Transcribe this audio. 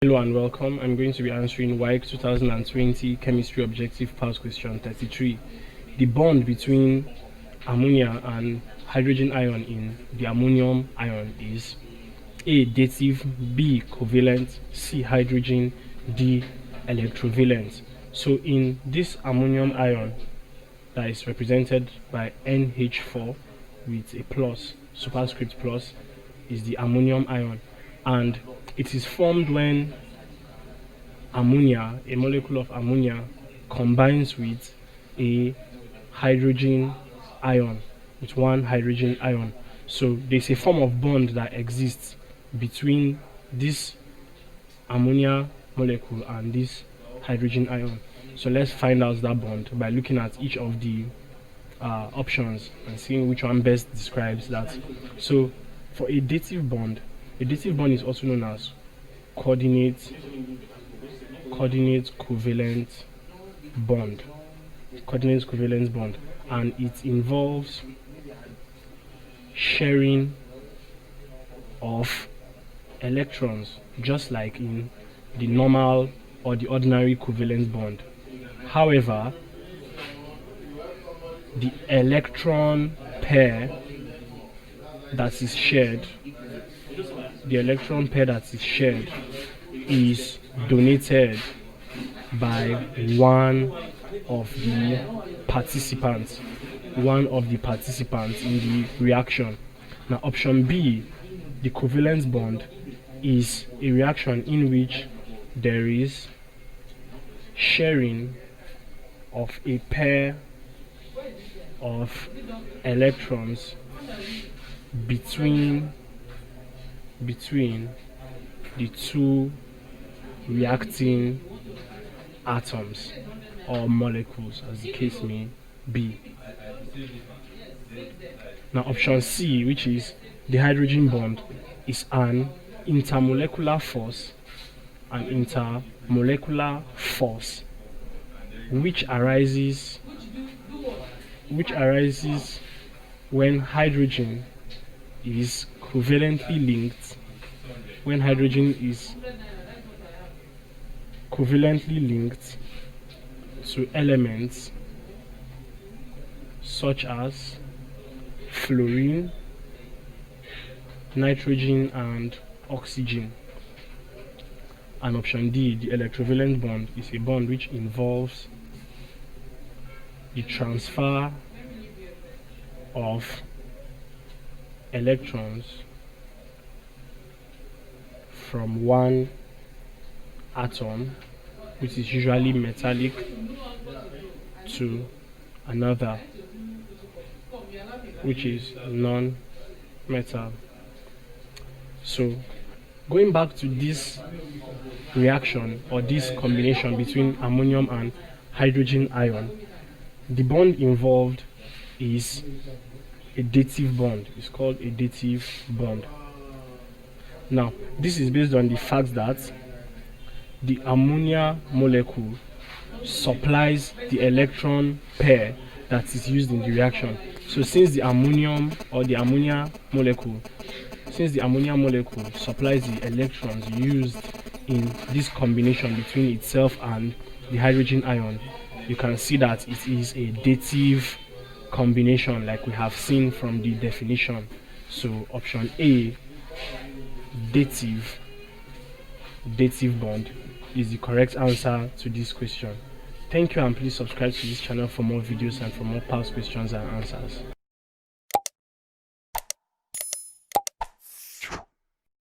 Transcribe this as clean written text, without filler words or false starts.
Hello and welcome. I'm going to be answering WAEC 2020 Chemistry Objective Past Question 33. The bond between ammonia and hydrogen ion in the ammonium ion is A. Dative, B. Covalent, C. Hydrogen, D. Electrovalent. So in this ammonium ion that is represented by NH4 with a plus, superscript plus, is the ammonium ion, and it is formed when ammonia, a molecule of ammonia, combines with a hydrogen ion, with one hydrogen ion. So there's a form of bond that exists between this ammonia molecule and this hydrogen ion. So let's find out that bond by looking at each of the options and seeing which one best describes that. So for a dative bond is also known as coordinate covalent bond, and it involves sharing of electrons, just like in the normal or the ordinary covalent bond. However, the electron pair that is shared is donated by one of the participants in the reaction. Now, option B, the covalent bond, is a reaction in which there is sharing of a pair of electrons between the two reacting atoms or molecules, as the case may be. Now, option C, which is the hydrogen bond, is an intermolecular force which arises when hydrogen is covalently linked to elements such as fluorine, nitrogen, and oxygen. And option D, the electrovalent bond, is a bond which involves the transfer of electrons from one atom, which is usually metallic, to another, which is non-metal. So going back to this reaction or this combination between ammonium and hydrogen ion, the bond involved is a dative bond. It's called a dative bond. Now, this is based on the fact that the ammonia molecule supplies the electron pair that is used in the reaction. So since the ammonia molecule supplies the electrons used in this combination between itself and the hydrogen ion, you can see that it is a dative combination, like we have seen from the definition. So option A, dative bond, is the correct answer to this question. Thank you, and please subscribe to this channel for more videos and for more past questions and answers.